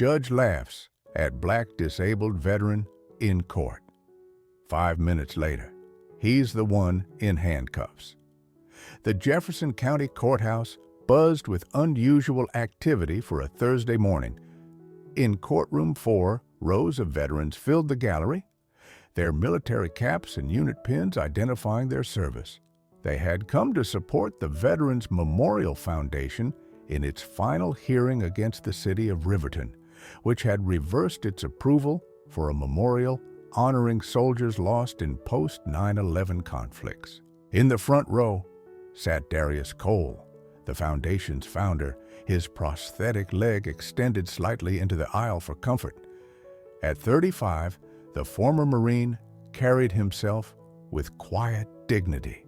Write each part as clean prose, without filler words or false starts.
Judge laughs at black disabled veteran in court. 5 minutes later, he's the one in handcuffs. The Jefferson County Courthouse buzzed with unusual activity for a Thursday morning. In courtroom 4, rows of veterans filled the gallery, their military caps and unit pins identifying their service. They had come to support the Veterans Memorial Foundation in its final hearing against the city of Riverton, which had reversed its approval for a memorial honoring soldiers lost in post-9/11 conflicts. In the front row sat Darius Cole, the foundation's founder, his prosthetic leg extended slightly into the aisle for comfort. At 35, the former Marine carried himself with quiet dignity.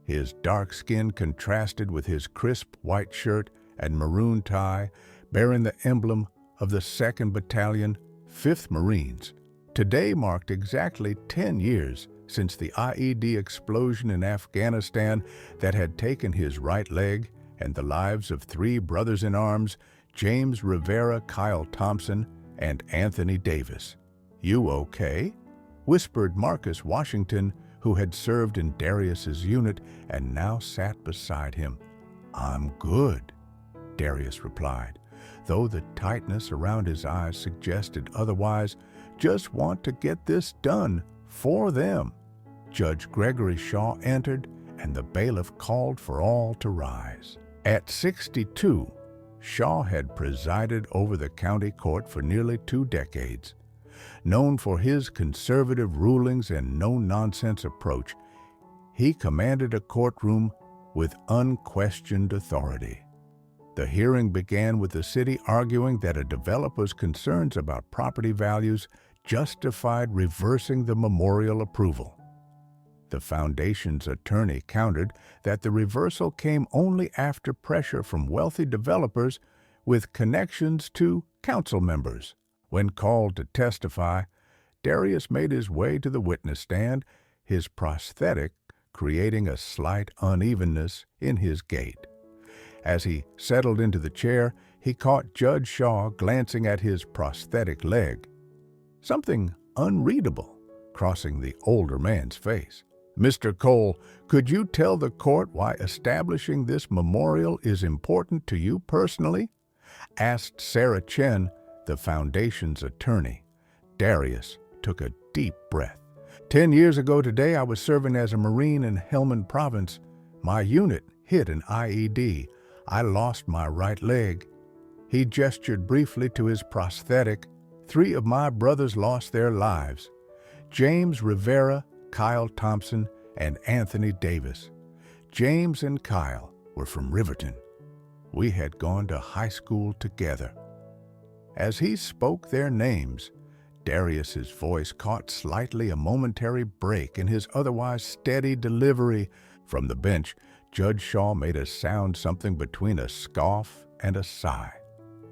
His dark skin contrasted with his crisp white shirt and maroon tie bearing the emblem of the 2nd Battalion, 5th Marines. Today marked exactly 10 years since the IED explosion in Afghanistan that had taken his right leg and the lives of 3 brothers-in-arms, James Rivera, Kyle Thompson, and Anthony Davis. "You okay?" whispered Marcus Washington, who had served in Darius's unit and now sat beside him. "I'm good," Darius replied, though the tightness around his eyes suggested otherwise. "Just want to get this done for them." Judge Gregory Shaw entered, and the bailiff called for all to rise. At 62, Shaw had presided over the county court for nearly 2 decades. Known for his conservative rulings and no-nonsense approach, he commanded a courtroom with unquestioned authority. The hearing began with the city arguing that a developer's concerns about property values justified reversing the memorial approval. The foundation's attorney countered that the reversal came only after pressure from wealthy developers with connections to council members. When called to testify, Darius made his way to the witness stand, his prosthetic creating a slight unevenness in his gait. As he settled into the chair, he caught Judge Shaw glancing at his prosthetic leg, something unreadable crossing the older man's face. "Mr. Cole, could you tell the court why establishing this memorial is important to you personally?" asked Sarah Chen, the foundation's attorney. Darius took a deep breath. 10 years ago today, I was serving as a Marine in Helmand Province. My unit hit an IED. I lost my right leg." He gestured briefly to his prosthetic. 3 of my brothers lost their lives: James Rivera, Kyle Thompson, and Anthony Davis. James and Kyle were from Riverton. We had gone to high school together. As he spoke their names, Darius's voice caught slightly a momentary break in his otherwise steady delivery. From the bench, Judge Shaw made a sound something between a scoff and a sigh,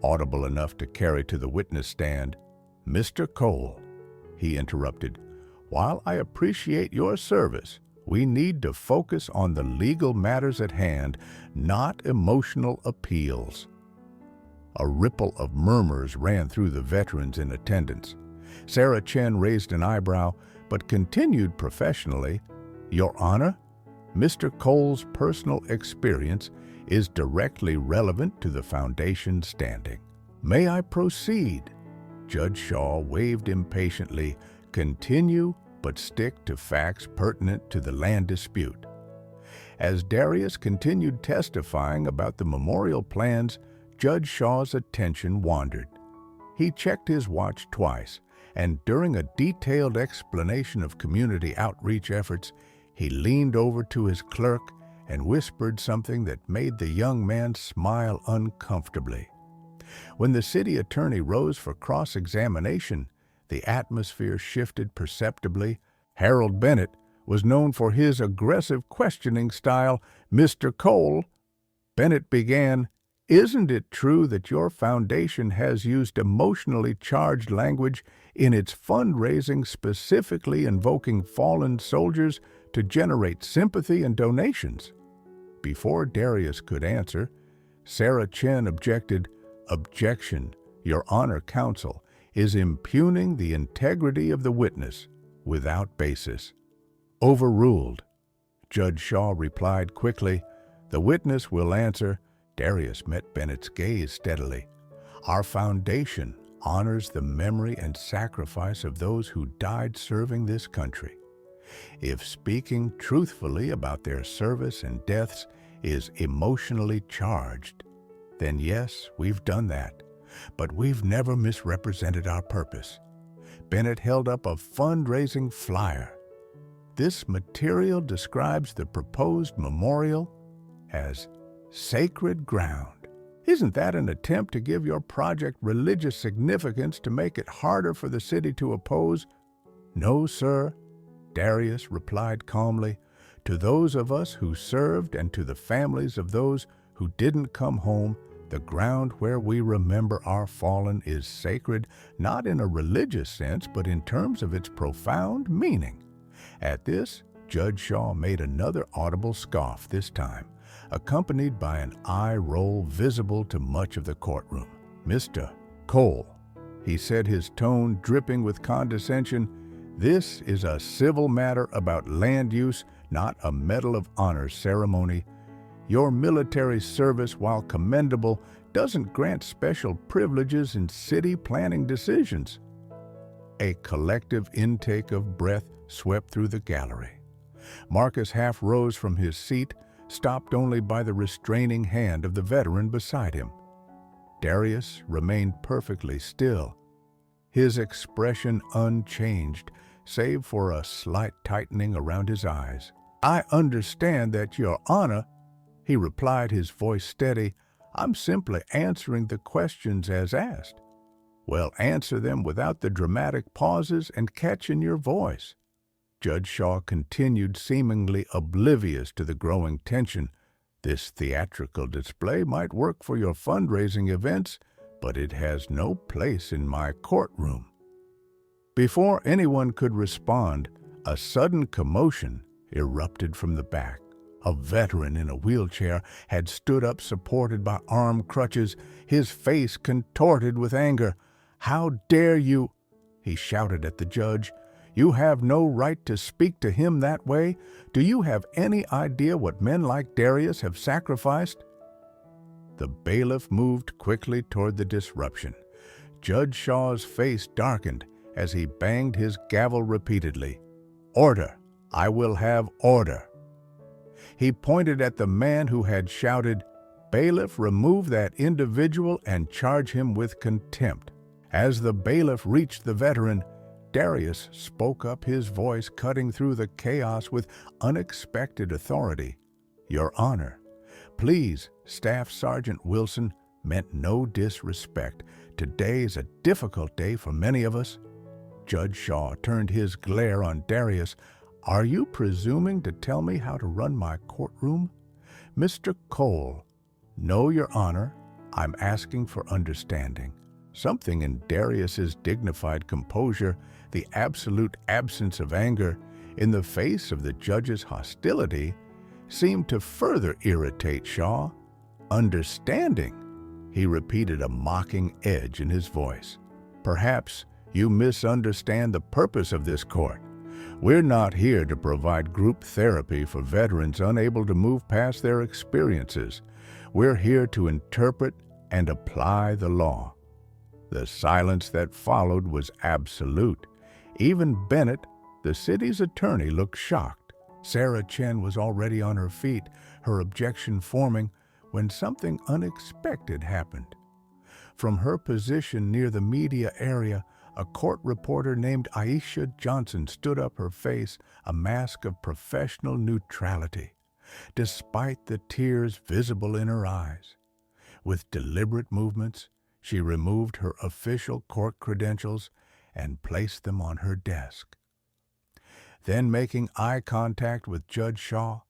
audible enough to carry to the witness stand. "Mr. Cole," he interrupted, "while I appreciate your service, we need to focus on the legal matters at hand, not emotional appeals." A ripple of murmurs ran through the veterans in attendance. Sarah Chen raised an eyebrow, but continued professionally, "Your Honor, Mr. Cole's personal experience is directly relevant to the foundation's standing." "May I proceed?" Judge Shaw waved impatiently. "Continue, but stick to facts pertinent to the land dispute." As Darius continued testifying about the memorial plans, Judge Shaw's attention wandered. He checked his watch twice, and during a detailed explanation of community outreach efforts, he leaned over to his clerk and whispered something that made the young man smile uncomfortably. When the city attorney rose for cross-examination, the atmosphere shifted perceptibly. Harold Bennett was known for his aggressive questioning style. "Mr. Cole," Bennett began, "isn't it true that your foundation has used emotionally charged language in its fundraising, specifically invoking fallen soldiers to generate sympathy and donations?" Before Darius could answer, Sarah Chen objected. "Objection, Your Honor, counsel is impugning the integrity of the witness without basis. Overruled. Judge Shaw replied quickly, "The witness will answer." Darius met Bennett's gaze steadily. "Our foundation honors the memory and sacrifice of those who died serving this country. If speaking truthfully about their service and deaths is emotionally charged, then yes, we've done that, but we've never misrepresented our purpose." Bennett held up a fundraising flyer. "This material describes the proposed memorial as sacred ground." Isn't that an attempt to give your project religious significance to make it harder for the city to oppose? "No, sir," Darius replied calmly. "To those of us who served and to the families of those who didn't come home, the ground where we remember our fallen is sacred, not in a religious sense, but in terms of its profound meaning." At this, Judge Shaw made another audible scoff, this time accompanied by an eye roll visible to much of the courtroom. "Mr. Cole," he said, his tone dripping with condescension, "this is a civil matter about land use, not a Medal of Honor ceremony. Your military service, while commendable, doesn't grant special privileges in city planning decisions." A collective intake of breath swept through the gallery. Marcus half rose from his seat, stopped only by the restraining hand of the veteran beside him. Darius remained perfectly still, his expression unchanged, save for a slight tightening around his eyes. "I understand that, Your Honor," he replied, his voice steady. "I'm simply answering the questions as asked." "Well, answer them without the dramatic pauses and catch in your voice." Judge Shaw continued, seemingly oblivious to the growing tension. "This theatrical display might work for your fundraising events, but it has no place in my courtroom." Before anyone could respond, a sudden commotion erupted from the back. A veteran in a wheelchair had stood up, supported by arm crutches, his face contorted with anger. "How dare you!" he shouted at the judge. "You have no right to speak to him that way. Do you have any idea what men like Darius have sacrificed?" The bailiff moved quickly toward the disruption. Judge Shaw's face darkened as he banged his gavel repeatedly. "Order! I will have order!" He pointed at the man who had shouted, "Bailiff, remove that individual and charge him with contempt." As the bailiff reached the veteran, Darius spoke up, his voice cutting through the chaos with unexpected authority. "Your Honor, please, Staff Sergeant Wilson meant no disrespect. Today is a difficult day for many of us." Judge Shaw turned his glare on Darius. "Are you presuming to tell me how to run my courtroom?" "Mr. Cole." "No, Your Honor, I'm asking for understanding." Something in Darius's dignified composure, the absolute absence of anger, in the face of the judge's hostility, seemed to further irritate Shaw. "Understanding?" he repeated, a mocking edge in his voice. "Perhaps you misunderstand the purpose of this court. We're not here to provide group therapy for veterans unable to move past their experiences. We're here to interpret and apply the law." The silence that followed was absolute. Even Bennett, the city's attorney, looked shocked. Sarah Chen was already on her feet, her objection forming, when something unexpected happened. From her position near the media area, a court reporter named Aisha Johnson stood up, her face a mask of professional neutrality, despite the tears visible in her eyes. With deliberate movements, she removed her official court credentials and placed them on her desk. Then, making eye contact with Judge Shaw,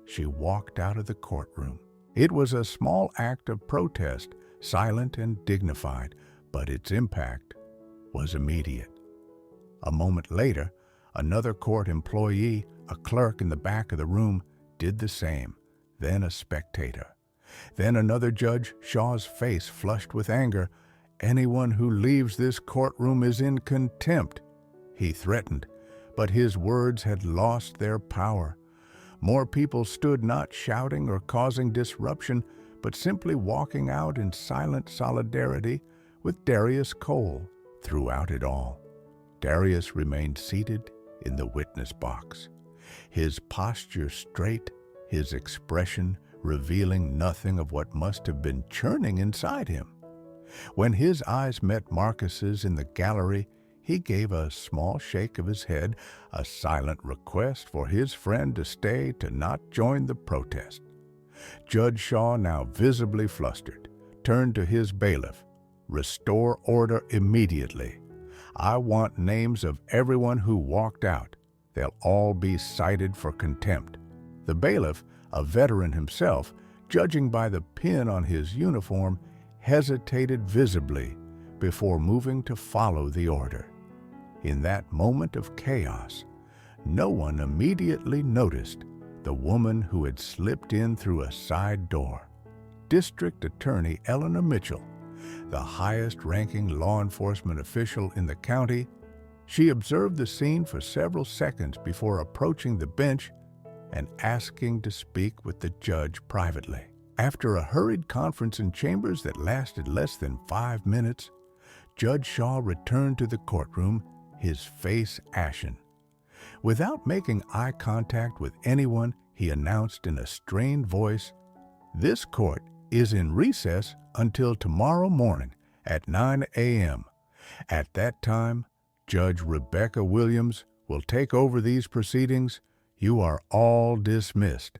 she walked out of the courtroom. It was a small act of protest, silent and dignified, but its impact was immediate. A moment later, another court employee, a clerk in the back of the room, did the same, then a spectator. Then another judge, Shaw's face flushed with anger. "Anyone who leaves this courtroom is in contempt," he threatened, but his words had lost their power. More people stood not shouting or causing disruption, but simply walking out in silent solidarity with Darius Cole throughout it all. Darius remained seated in the witness box, his posture straight, his expression revealing nothing of what must have been churning inside him. When his eyes met Marcus's in the gallery, he gave a small shake of his head, a silent request for his friend to stay to not join the protest. Judge Shaw, now visibly flustered, turned to his bailiff. "Restore order immediately. I want names of everyone who walked out. They'll all be cited for contempt." The bailiff, a veteran himself, judging by the pin on his uniform, hesitated visibly before moving to follow the order. In that moment of chaos, no one immediately noticed the woman who had slipped in through a side door. District Attorney Eleanor Mitchell, the highest-ranking law enforcement official in the county, she observed the scene for several seconds before approaching the bench and asking to speak with the judge privately. After a hurried conference in chambers that lasted less than 5 minutes, Judge Shaw returned to the courtroom, his face ashen. Without making eye contact with anyone, he announced in a strained voice, "This court is in recess until tomorrow morning at 9 a.m. At that time, Judge Rebecca Williams will take over these proceedings. You are all dismissed."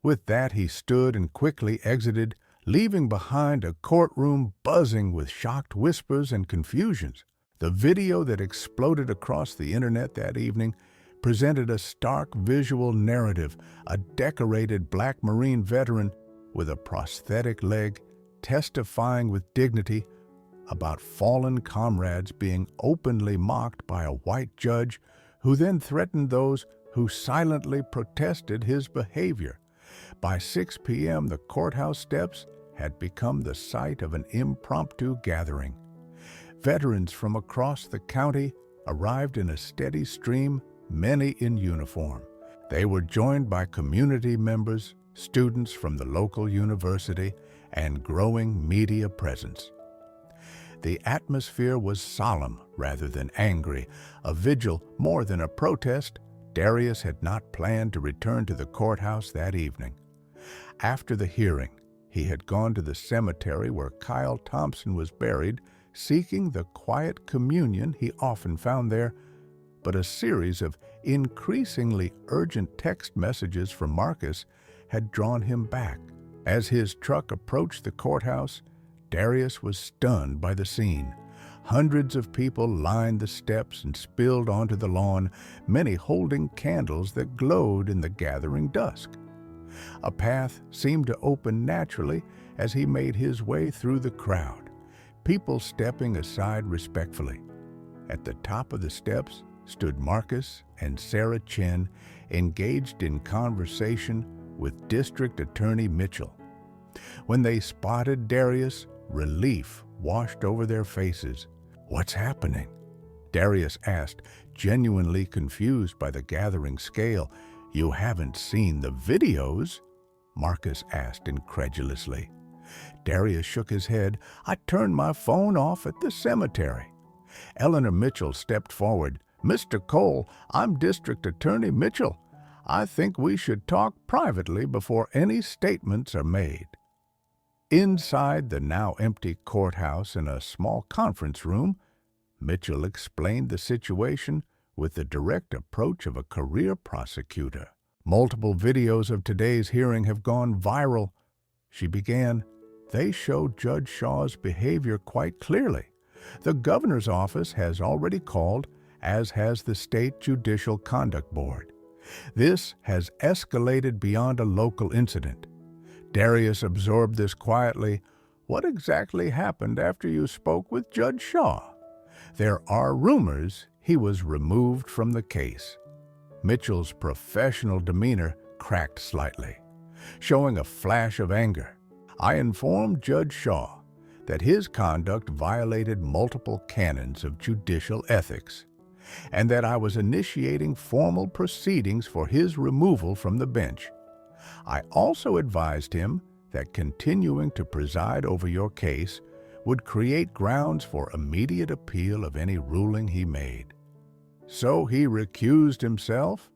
With that, he stood and quickly exited, leaving behind a courtroom buzzing with shocked whispers and confusions. The video that exploded across the internet that evening presented a stark visual narrative, a decorated Black Marine veteran with a prosthetic leg testifying with dignity about fallen comrades being openly mocked by a white judge who then threatened those who silently protested his behavior. By 6 p.m., the courthouse steps had become the site of an impromptu gathering. Veterans from across the county arrived in a steady stream, many in uniform. They were joined by community members, students from the local university, and growing media presence. The atmosphere was solemn rather than angry, a vigil more than a protest. Darius had not planned to return to the courthouse that evening. After the hearing, he had gone to the cemetery where Kyle Thompson was buried, seeking the quiet communion he often found there, but a series of increasingly urgent text messages from Marcus had drawn him back. As his truck approached the courthouse, Darius was stunned by the scene. Hundreds of people lined the steps and spilled onto the lawn, many holding candles that glowed in the gathering dusk. A path seemed to open naturally as he made his way through the crowd, people stepping aside respectfully. At the top of the steps stood Marcus and Sarah Chen, engaged in conversation with District Attorney Mitchell. When they spotted Darius, relief washed over their faces. "What's happening?" Darius asked, genuinely confused by the gathering scale. "You haven't seen the videos?" Marcus asked incredulously. Darius shook his head. "I turned my phone off at the cemetery." Eleanor Mitchell stepped forward. "Mr. Cole, I'm District Attorney Mitchell. I think we should talk privately before any statements are made." Inside the now empty courthouse in a small conference room, Mitchell explained the situation with the direct approach of a career prosecutor. "Multiple videos of today's hearing have gone viral," she began. "They show Judge Shaw's behavior quite clearly. The governor's office has already called, as has the State Judicial Conduct Board. This has escalated beyond a local incident." Darius absorbed this quietly. "What exactly happened after you spoke with Judge Shaw?" "There are rumors he was removed from the case." Mitchell's professional demeanor cracked slightly, showing a flash of anger. "I informed Judge Shaw that his conduct violated multiple canons of judicial ethics, and that I was initiating formal proceedings for his removal from the bench. I also advised him that continuing to preside over your case would create grounds for immediate appeal of any ruling he made. So he recused himself?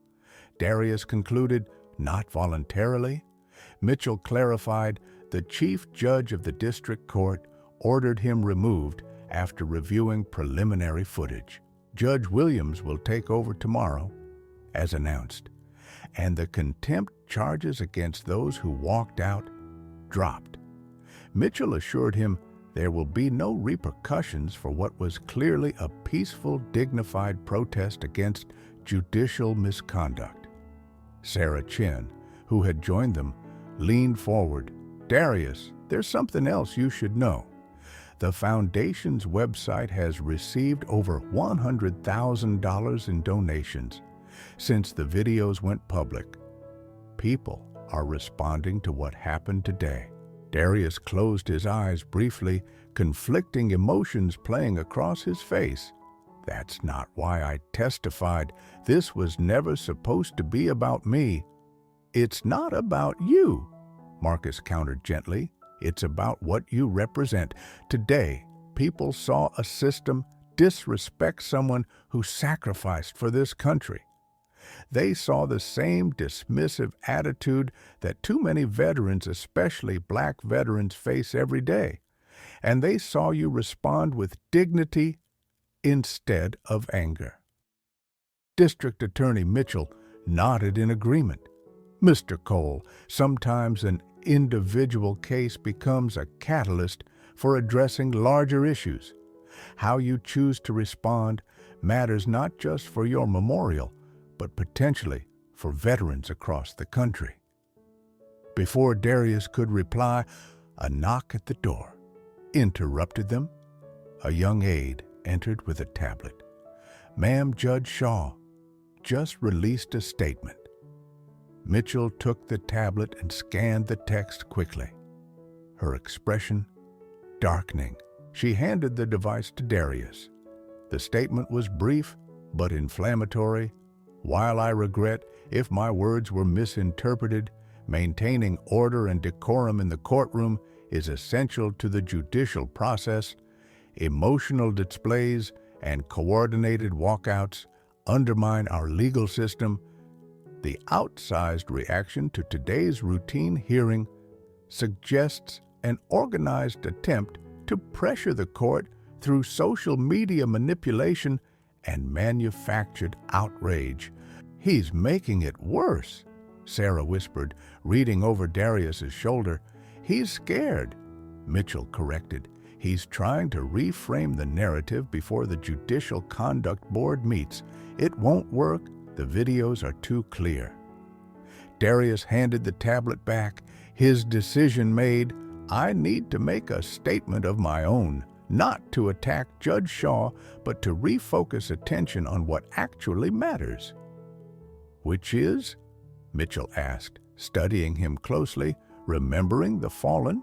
Darius concluded, not voluntarily. Mitchell clarified, the chief judge of the district court ordered him removed after reviewing preliminary footage. Judge Williams will take over tomorrow, as announced, and the contempt charges against those who walked out dropped. Mitchell assured him there will be no repercussions for what was clearly a peaceful, dignified protest against judicial misconduct. Sarah Chin, who had joined them, leaned forward. Darius, there's something else you should know. The Foundation's website has received over $100,000 in donations since the videos went public. People are responding to what happened today. Darius closed his eyes briefly, conflicting emotions playing across his face. That's not why I testified. This was never supposed to be about me. It's not about you, Marcus countered gently. It's about what you represent. Today, people saw a system disrespect someone who sacrificed for this country. They saw the same dismissive attitude that too many veterans, especially black veterans, face every day. And they saw you respond with dignity instead of anger. District Attorney Mitchell nodded in agreement. Mr. Cole, sometimes an individual case becomes a catalyst for addressing larger issues. How you choose to respond matters not just for your memorial, but potentially for veterans across the country. Before Darius could reply, a knock at the door interrupted them. A young aide entered with a tablet. Ma'am, Judge Shaw just released a statement. Mitchell took the tablet and scanned the text quickly, her expression darkening. She handed the device to Darius. The statement was brief but inflammatory. While I regret if my words were misinterpreted, maintaining order and decorum in the courtroom is essential to the judicial process. Emotional displays and coordinated walkouts undermine our legal system. The outsized reaction to today's routine hearing suggests an organized attempt to pressure the court through social media manipulation and manufactured outrage. He's making it worse, Sarah whispered, reading over Darius's shoulder. He's scared, Mitchell corrected. He's trying to reframe the narrative before the Judicial Conduct Board meets. It won't work. The videos are too clear. Darius handed the tablet back, his decision made. I need to make a statement of my own, not to attack Judge Shaw, but to refocus attention on what actually matters. Which is? Mitchell asked, studying him closely. Remembering the fallen?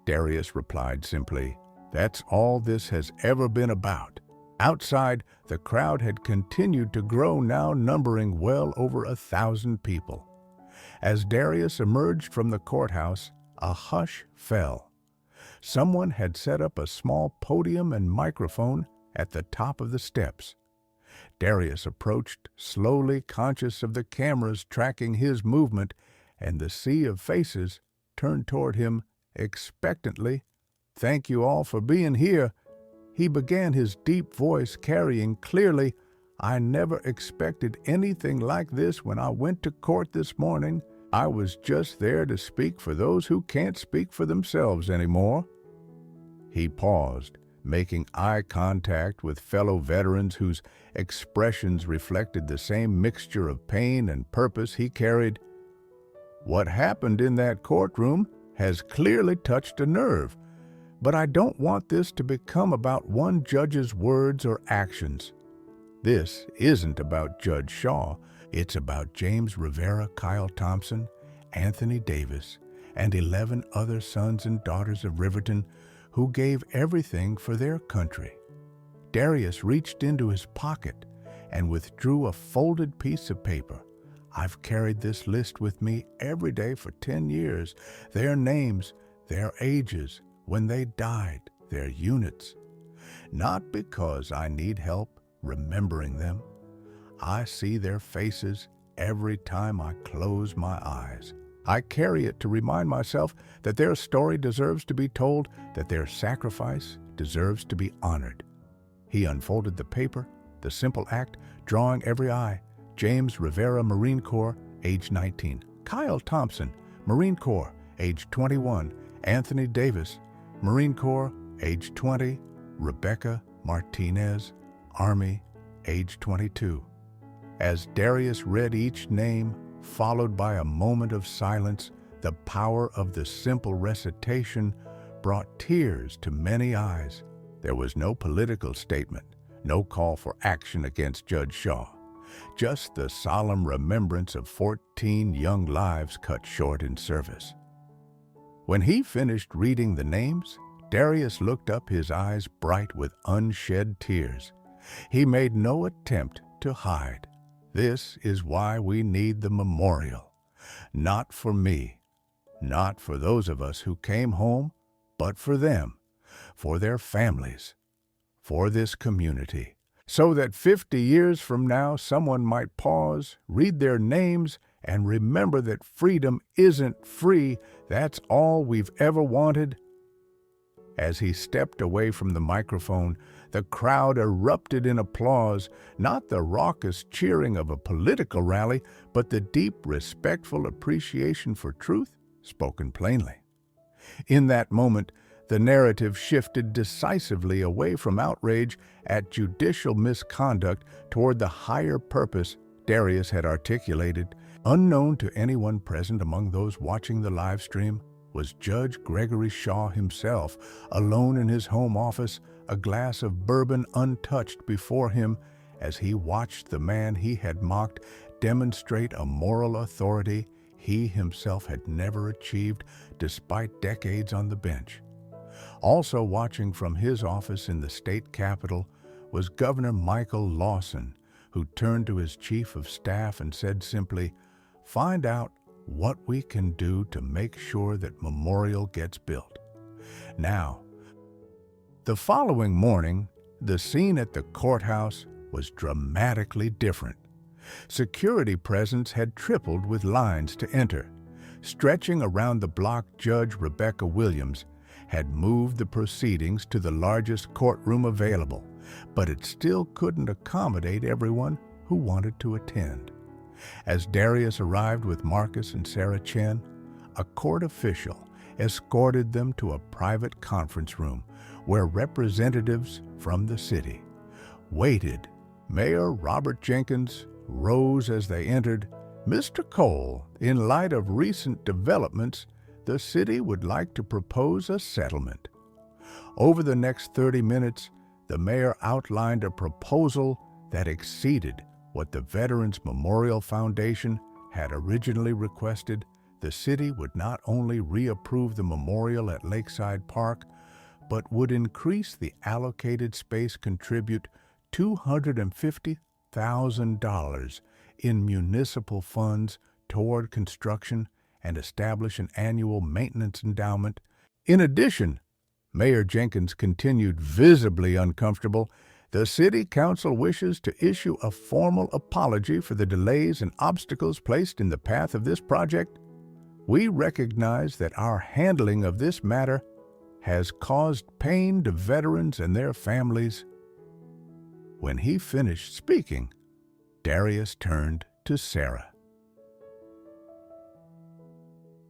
Darius replied simply, that's all this has ever been about. Outside, the crowd had continued to grow, now numbering well over 1,000 people. As Darius emerged from the courthouse, a hush fell. Someone had set up a small podium and microphone at the top of the steps. Darius approached slowly, conscious of the cameras tracking his movement, and the sea of faces turned toward him expectantly. Thank you all for being here. He began, his deep voice carrying clearly, I never expected anything like this when I went to court this morning. I was just there to speak for those who can't speak for themselves anymore. He paused, making eye contact with fellow veterans whose expressions reflected the same mixture of pain and purpose he carried. What happened in that courtroom has clearly touched a nerve, but I don't want this to become about one judge's words or actions. This isn't about Judge Shaw. It's about James Rivera, Kyle Thompson, Anthony Davis, and 11 other sons and daughters of Riverton who gave everything for their country. Darius reached into his pocket and withdrew a folded piece of paper. I've carried this list with me every day for 10 years. Their names, their ages, when they died, their units. Not because I need help remembering them. I see their faces every time I close my eyes. I carry it to remind myself that their story deserves to be told, that their sacrifice deserves to be honored. He unfolded the paper, the simple act drawing every eye. James Rivera, Marine Corps, age 19. Kyle Thompson, Marine Corps, age 21. Anthony Davis, Marine Corps, age 20. Rebecca Martinez, Army, age 22. As Darius read each name, followed by a moment of silence, the power of the simple recitation brought tears to many eyes. There was no political statement, no call for action against Judge Shaw, just the solemn remembrance of 14 young lives cut short in service. When he finished reading the names, Darius looked up, his eyes bright with unshed tears. He made no attempt to hide. This is why we need the memorial. Not for me, not for those of us who came home, but for them, for their families, for this community, so that 50 years from now someone might pause, read their names, and remember that freedom isn't free. That's all we've ever wanted. As he stepped away from the microphone, the crowd erupted in applause, not the raucous cheering of a political rally, but the deep, respectful appreciation for truth spoken plainly. In that moment, the narrative shifted decisively away from outrage at judicial misconduct toward the higher purpose Darius had articulated. Unknown to anyone present among those watching the live stream was Judge Gregory Shaw himself, alone in his home office, a glass of bourbon untouched before him, as he watched the man he had mocked demonstrate a moral authority he himself had never achieved despite decades on the bench. Also watching from his office in the state capitol was Governor Michael Lawson, who turned to his chief of staff and said simply, "Find out what we can do to make sure that memorial gets built." Now, the following morning, the scene at the courthouse was dramatically different. Security presence had tripled with lines to enter. Stretching around the block, Judge Rebecca Williams had moved the proceedings to the largest courtroom available, but it still couldn't accommodate everyone who wanted to attend. As Darius arrived with Marcus and Sarah Chen, a court official escorted them to a private conference room where representatives from the city waited. Mayor Robert Jenkins rose as they entered. "Mr. Cole, in light of recent developments, the city would like to propose a settlement." Over the next 30 minutes, the mayor outlined a proposal that exceeded what the Veterans Memorial Foundation had originally requested. The city would not only reapprove the memorial at Lakeside Park, but would increase the allocated space, contribute $250,000 in municipal funds toward construction, and establish an annual maintenance endowment. In addition, Mayor Jenkins continued, visibly uncomfortable, "The City Council wishes to issue a formal apology for the delays and obstacles placed in the path of this project. We recognize that our handling of this matter has caused pain to veterans and their families." When he finished speaking, Darius turned to Sarah.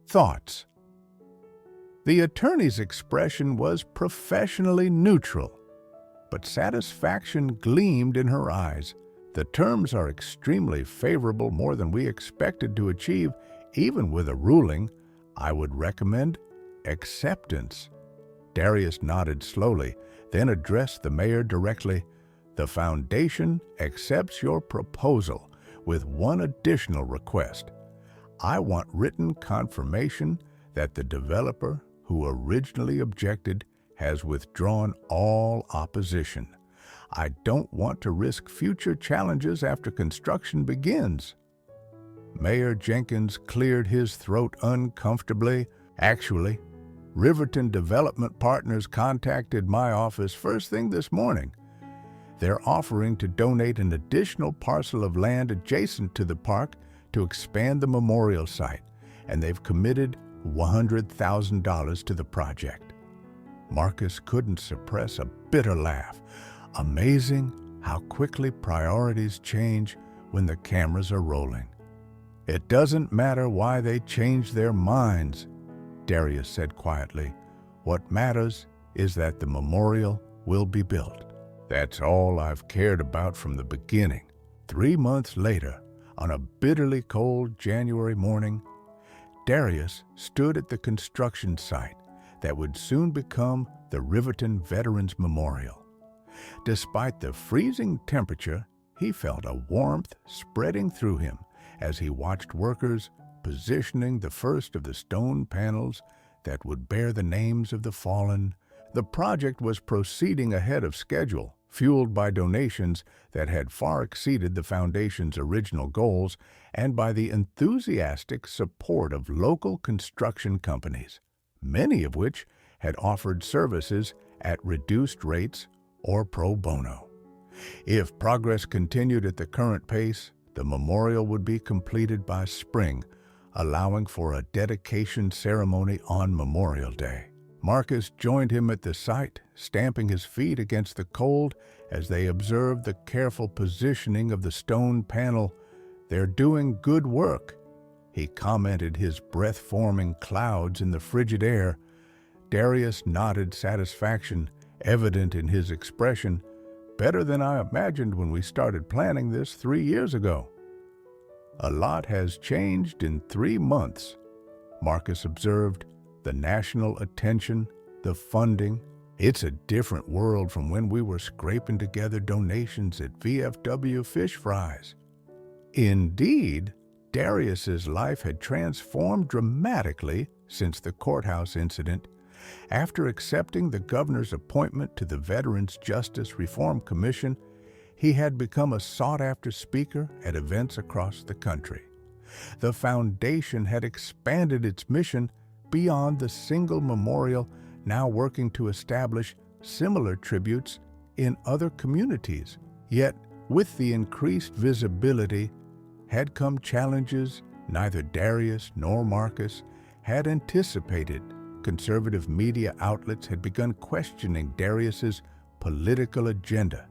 Thoughts. The attorney's expression was professionally neutral, but satisfaction gleamed in her eyes. "The terms are extremely favorable, more than we expected to achieve, even with a ruling. I would recommend acceptance." Darius nodded slowly, then addressed the mayor directly. "The foundation accepts your proposal with one additional request. I want written confirmation that the developer who originally objected has withdrawn all opposition. I don't want to risk future challenges after construction begins." Mayor Jenkins cleared his throat uncomfortably. "Actually, Riverton Development Partners contacted my office first thing this morning. They're offering to donate an additional parcel of land adjacent to the park to expand the memorial site, and they've committed $100,000 to the project." Marcus couldn't suppress a bitter laugh. Amazing how quickly priorities change when the cameras are rolling. "It doesn't matter why they changed their minds," Darius said quietly. "What matters is that the memorial will be built. That's all I've cared about from the beginning." 3 months later, on a bitterly cold January morning, Darius stood at the construction site that would soon become the Riverton Veterans Memorial. Despite the freezing temperature, he felt a warmth spreading through him as he watched workers positioning the first of the stone panels that would bear the names of the fallen. The project was proceeding ahead of schedule, fueled by donations that had far exceeded the foundation's original goals and by the enthusiastic support of local construction companies, many of which had offered services at reduced rates or pro bono. If progress continued at the current pace, the memorial would be completed by spring, allowing for a dedication ceremony on Memorial Day. Marcus joined him at the site, stamping his feet against the cold as they observed the careful positioning of the stone panel. "They're doing good work," he commented, his breath forming clouds in the frigid air. Darius nodded satisfaction, evident in his expression. "Better than I imagined when we started planning this 3 years ago." "A lot has changed in 3 months," Marcus observed. "The national attention, the funding. It's a different world from when we were scraping together donations at VFW fish fries." Indeed, Darius's life had transformed dramatically since the courthouse incident. After accepting the governor's appointment to the Veterans Justice Reform Commission, he had become a sought-after speaker at events across the country. The foundation had expanded its mission beyond the single memorial, now working to establish similar tributes in other communities. Yet, with the increased visibility had come challenges neither Darius nor Marcus had anticipated. Conservative media outlets had begun questioning Darius's political agenda,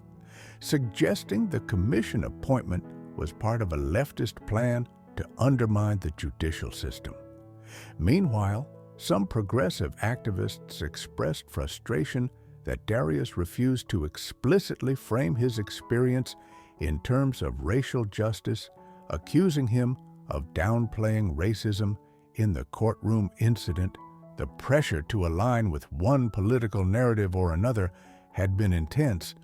suggesting the commission appointment was part of a leftist plan to undermine the judicial system. Meanwhile, some progressive activists expressed frustration that Darius refused to explicitly frame his experience in terms of racial justice, accusing him of downplaying racism in the courtroom incident. The pressure to align with one political narrative or another had been intense,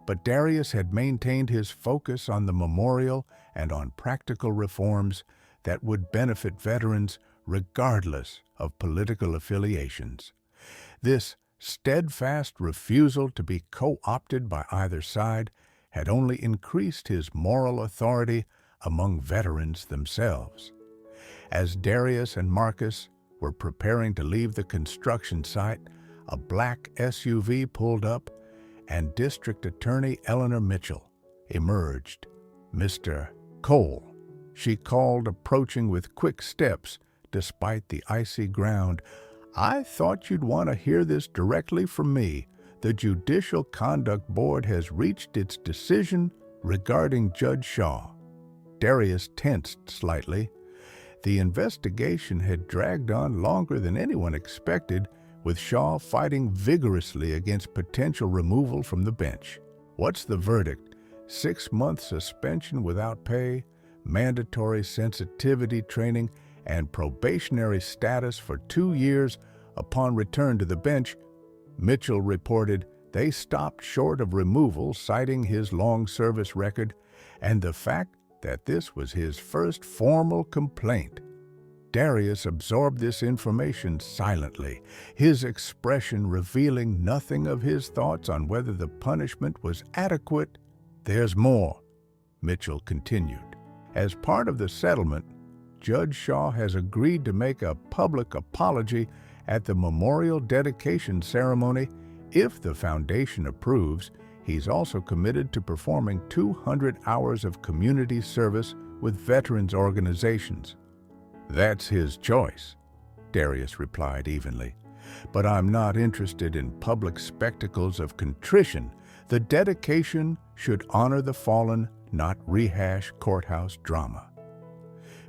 but Darius had maintained his focus on the memorial and on practical reforms that would benefit veterans regardless of political affiliations. This steadfast refusal to be co-opted by either side had only increased his moral authority among veterans themselves. As Darius and Marcus were preparing to leave the construction site, a black SUV pulled up, and District Attorney Eleanor Mitchell emerged. "Mr. Cole," she called, approaching with quick steps despite the icy ground. "I thought you'd want to hear this directly from me. The Judicial Conduct Board has reached its decision regarding Judge Shaw." Darius tensed slightly. The investigation had dragged on longer than anyone expected, with Shaw fighting vigorously against potential removal from the bench. "What's the verdict? 6-month suspension without pay, mandatory sensitivity training, and probationary status for 2 years upon return to the bench," Mitchell reported. They stopped short of removal, citing his long service record and the fact that this was his first formal complaint. Darius absorbed this information silently, his expression revealing nothing of his thoughts on whether the punishment was adequate. "There's more," Mitchell continued. "As part of the settlement, Judge Shaw has agreed to make a public apology at the memorial dedication ceremony. If the foundation approves, he's also committed to performing 200 hours of community service with veterans organizations." "That's his choice," Darius replied evenly. "But I'm not interested in public spectacles of contrition. The dedication should honor the fallen, not rehash courthouse drama."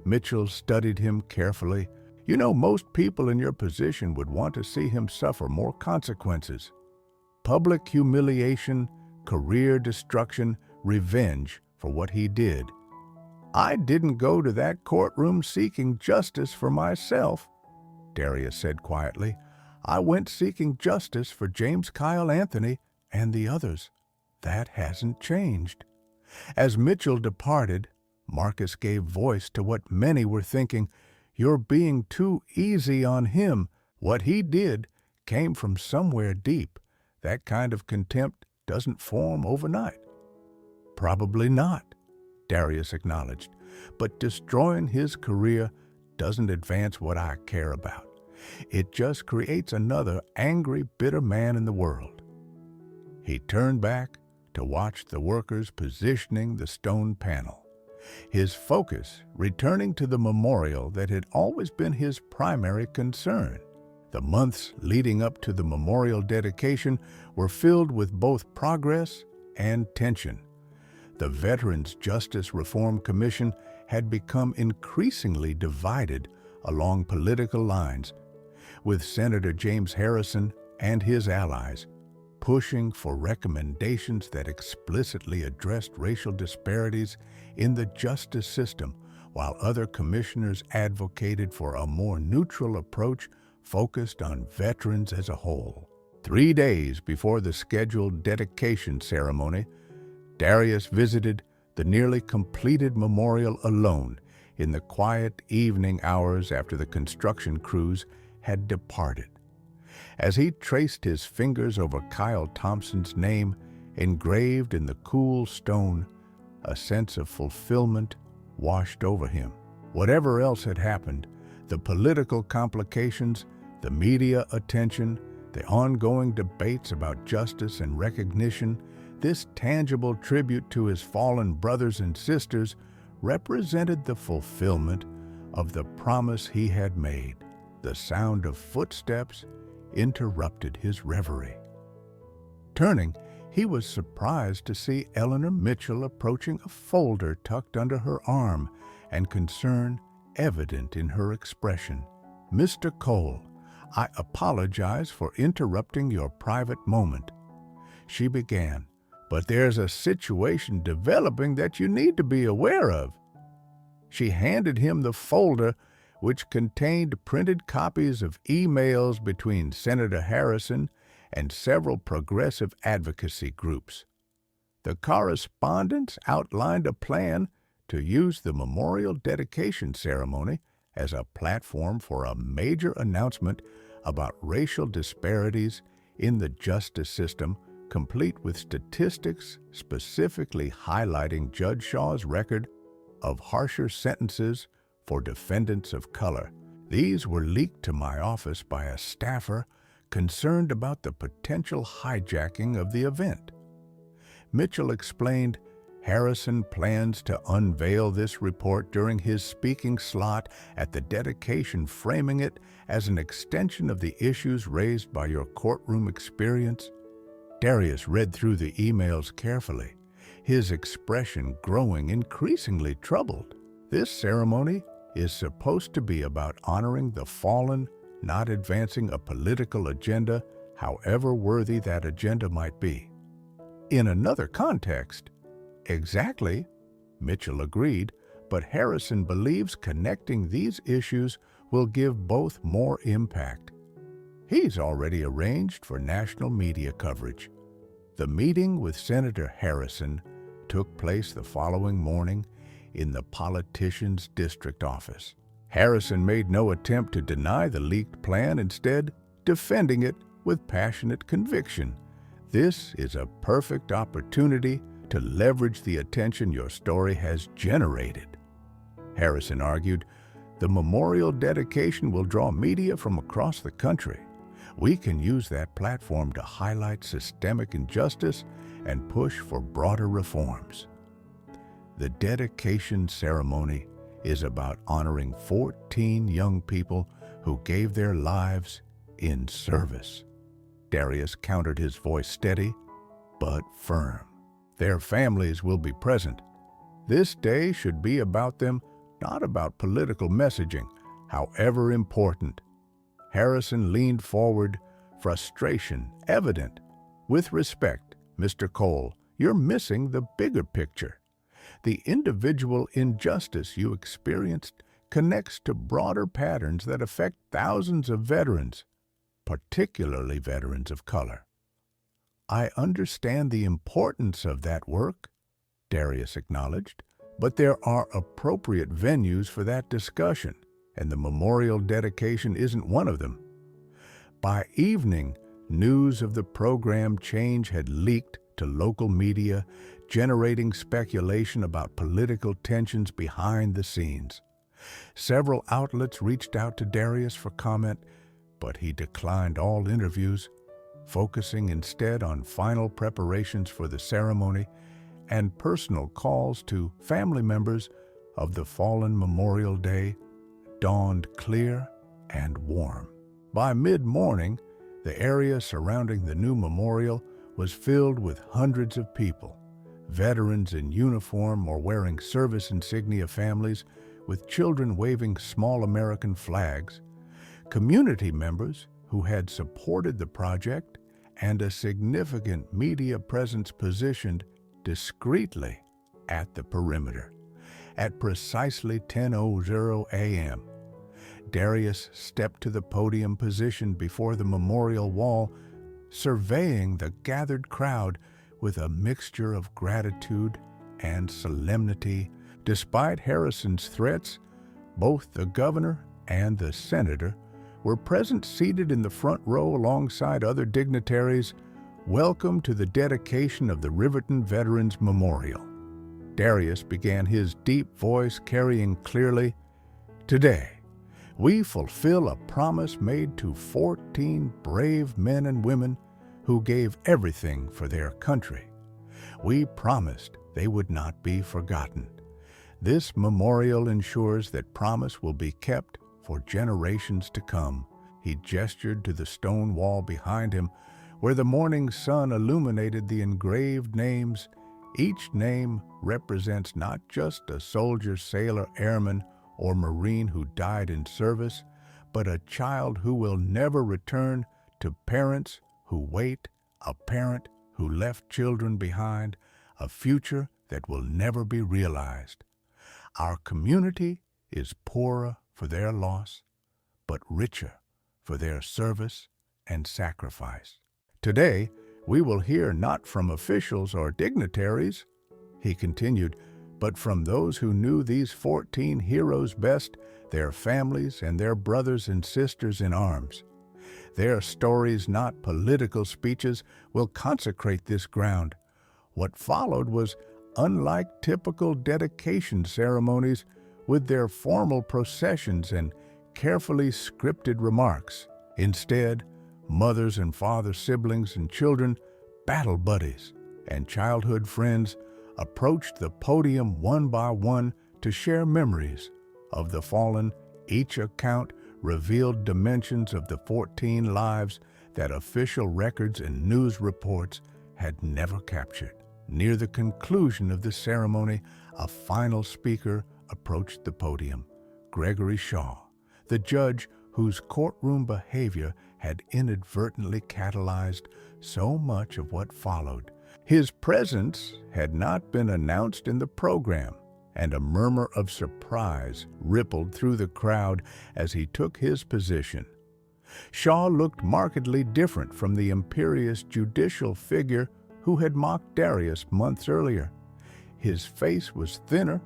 Mitchell studied him carefully. "You know, most people in your position would want to see him suffer more consequences. Public humiliation, career destruction, revenge for what he did. I didn't go to that courtroom seeking justice for myself," Darius said quietly. "I went seeking justice for James Kyle Anthony and the others. That hasn't changed." As Mitchell departed, Marcus gave voice to what many were thinking: "You're being too easy on him. What he did came from somewhere deep. That kind of contempt doesn't form overnight." "Probably not," Darius acknowledged, "but destroying his career doesn't advance what I care about. It just creates another angry, bitter man in the world." He turned back to watch the workers positioning the stone panel, his focus returning to the memorial that had always been his primary concern. The months leading up to the memorial dedication were filled with both progress and tension. The Veterans Justice Reform Commission had become increasingly divided along political lines, with Senator James Harrison and his allies pushing for recommendations that explicitly addressed racial disparities in the justice system, while other commissioners advocated for a more neutral approach focused on veterans as a whole. 3 days before the scheduled dedication ceremony, Darius visited the nearly completed memorial alone in the quiet evening hours after the construction crews had departed. As he traced his fingers over Kyle Thompson's name engraved in the cool stone, a sense of fulfillment washed over him. Whatever else had happened, the political complications, the media attention, the ongoing debates about justice and recognition, this tangible tribute to his fallen brothers and sisters represented the fulfillment of the promise he had made. The sound of footsteps interrupted his reverie. Turning, he was surprised to see Eleanor Mitchell approaching a folder tucked under her arm and concern evident in her expression. "Mr. Cole, I apologize for interrupting your private moment," she began, "but there's a situation developing that you need to be aware of." She handed him the folder, which contained printed copies of emails between Senator Harrison and several progressive advocacy groups. The correspondence outlined a plan to use the memorial dedication ceremony as a platform for a major announcement about racial disparities in the justice system, complete with statistics specifically highlighting Judge Shaw's record of harsher sentences for defendants of color. These were leaked to my office by a staffer concerned about the potential hijacking of the event. Mitchell explained Harrison plans to unveil this report during his speaking slot at the dedication, framing it as an extension of the issues raised by your courtroom experience. Darius read through the emails carefully, his expression growing increasingly troubled. This ceremony is supposed to be about honoring the fallen, not advancing a political agenda, however worthy that agenda might be. In another context, exactly, Mitchell agreed, but Harrison believes connecting these issues will give both more impact. He's already arranged for national media coverage. The meeting with Senator Harrison took place the following morning in the politician's district office. Harrison made no attempt to deny the leaked plan, instead defending it with passionate conviction. This is a perfect opportunity to leverage the attention your story has generated. Harrison argued, the memorial dedication will draw media from across the country. We can use that platform to highlight systemic injustice and push for broader reforms. The dedication ceremony is about honoring 14 young people who gave their lives in service. Darius countered, his voice steady but firm. Their families will be present. This day should be about them, not about political messaging, however important. Harrison leaned forward, frustration evident. With respect, Mr. Cole, you're missing the bigger picture. The individual injustice you experienced connects to broader patterns that affect thousands of veterans, particularly veterans of color. I understand the importance of that work, Darius acknowledged, but there are appropriate venues for that discussion, and the memorial dedication isn't one of them. By evening, news of the program change had leaked to local media, generating speculation about political tensions behind the scenes. Several outlets reached out to Darius for comment, but he declined all interviews, focusing instead on final preparations for the ceremony and personal calls to family members of the fallen. Memorial Day dawned clear and warm. By mid-morning, the area surrounding the new memorial was filled with hundreds of people, veterans in uniform or wearing service insignia, families with children waving small American flags, community members who had supported the project, and a significant media presence positioned discreetly at the perimeter. At precisely 10:00 a.m., Darius stepped to the podium positioned before the memorial wall, surveying the gathered crowd with a mixture of gratitude and solemnity. Despite Harrison's threats, both the governor and the senator were present, seated in the front row alongside other dignitaries. Welcome to the dedication of the Riverton Veterans Memorial. Darius began, his deep voice carrying clearly, today, we fulfill a promise made to 14 brave men and women who gave everything for their country. We promised they would not be forgotten. This memorial ensures that promise will be kept for generations to come. He gestured to the stone wall behind him, where the morning sun illuminated the engraved names. Each name represents not just a soldier, sailor, airman, or Marine who died in service, but a child who will never return, to parents who wait, a parent who left children behind, a future that will never be realized. Our community is poorer for their loss, but richer for their service and sacrifice. Today, we will hear not from officials or dignitaries, he continued, but from those who knew these 14 heroes best, their families and their brothers and sisters in arms. Their stories, not political speeches, will consecrate this ground. What followed was unlike typical dedication ceremonies, with their formal processions and carefully scripted remarks. Instead, mothers and fathers, siblings and children, battle buddies, and childhood friends approached the podium one by one to share memories of the fallen. Each account revealed dimensions of the 14 lives that official records and news reports had never captured. Near the conclusion of the ceremony, a final speaker approached the podium, Gregory Shaw, the judge whose courtroom behavior had inadvertently catalyzed so much of what followed. His presence had not been announced in the program, and a murmur of surprise rippled through the crowd as he took his position. Shaw looked markedly different from the imperious judicial figure who had mocked Darius months earlier. His face was thinner,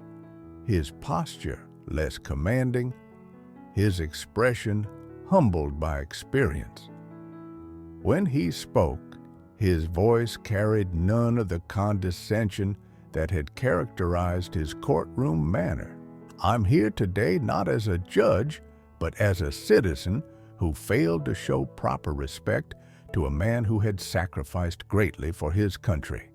his posture less commanding, his expression humbled by experience. When he spoke, his voice carried none of the condescension that had characterized his courtroom manner. I'm here today not as a judge, but as a citizen who failed to show proper respect to a man who had sacrificed greatly for his country.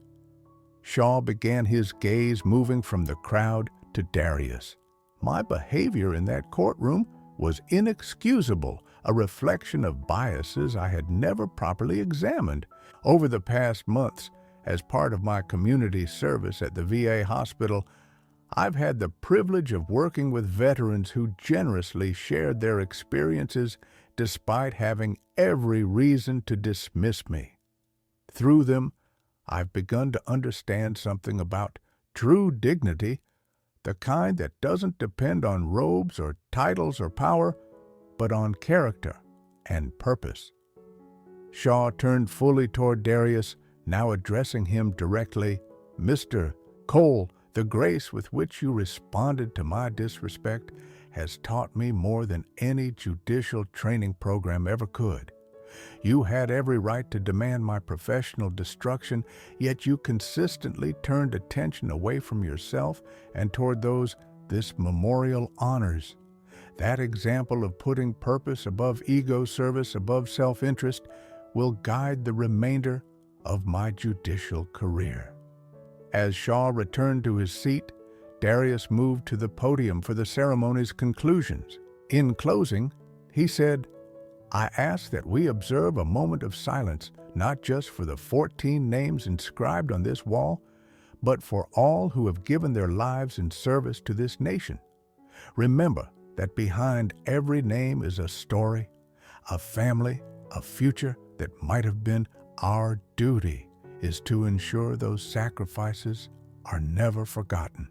Shaw began his gaze moving from the crowd to Darius. My behavior in that courtroom was inexcusable, a reflection of biases I had never properly examined. Over the past months, as part of my community service at the VA hospital, I've had the privilege of working with veterans who generously shared their experiences despite having every reason to dismiss me. Through them, I've begun to understand something about true dignity, the kind that doesn't depend on robes or titles or power, but on character and purpose. Shaw turned fully toward Darius, now addressing him directly. Mr. Cole, the grace with which you responded to my disrespect has taught me more than any judicial training program ever could. You had every right to demand my professional destruction, yet you consistently turned attention away from yourself and toward those this memorial honors. That example of putting purpose above ego, service above self-interest, will guide the remainder of my judicial career. As Shaw returned to his seat, Darius moved to the podium for the ceremony's conclusions. In closing, he said, I ask that we observe a moment of silence, not just for the 14 names inscribed on this wall, but for all who have given their lives in service to this nation. Remember that behind every name is a story, a family, a future that might have been. Our duty is to ensure those sacrifices are never forgotten.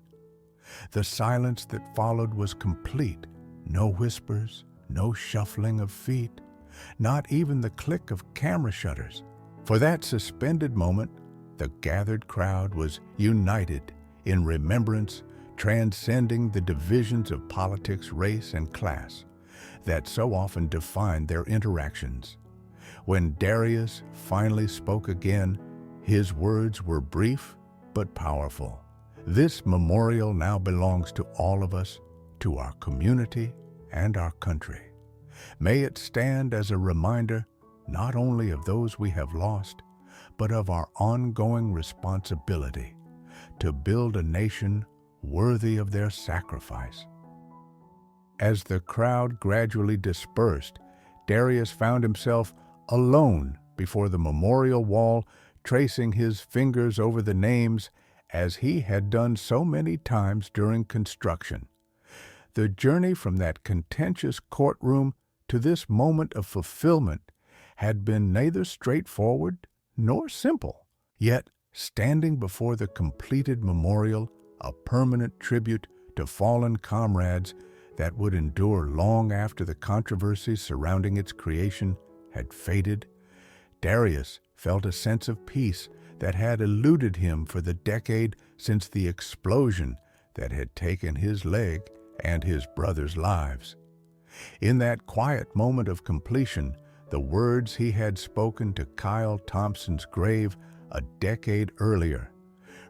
The silence that followed was complete. No whispers, no shuffling of feet, not even the click of camera shutters. For that suspended moment, the gathered crowd was united in remembrance, transcending the divisions of politics, race, and class that so often defined their interactions. When Darius finally spoke again, his words were brief but powerful. This memorial now belongs to all of us, to our community and our country. May it stand as a reminder not only of those we have lost, but of our ongoing responsibility to build a nation worthy of their sacrifice. As the crowd gradually dispersed, Darius found himself alone before the memorial wall, tracing his fingers over the names as he had done so many times during construction. The journey from that contentious courtroom to this moment of fulfillment had been neither straightforward nor simple. Yet, standing before the completed memorial, a permanent tribute to fallen comrades that would endure long after the controversies surrounding its creation had faded, Darius felt a sense of peace that had eluded him for the decade since the explosion that had taken his leg and his brother's lives. In that quiet moment of completion, the words he had spoken to Kyle Thompson's grave a decade earlier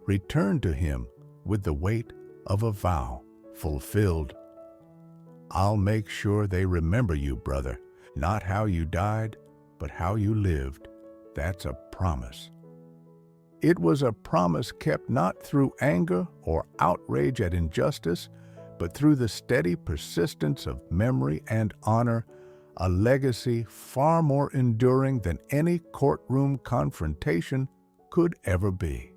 returned to him with the weight of a vow fulfilled. I'll make sure they remember you, brother, not how you died, but how you lived. That's a promise. It was a promise kept not through anger or outrage at injustice, but through the steady persistence of memory and honor, a legacy far more enduring than any courtroom confrontation could ever be.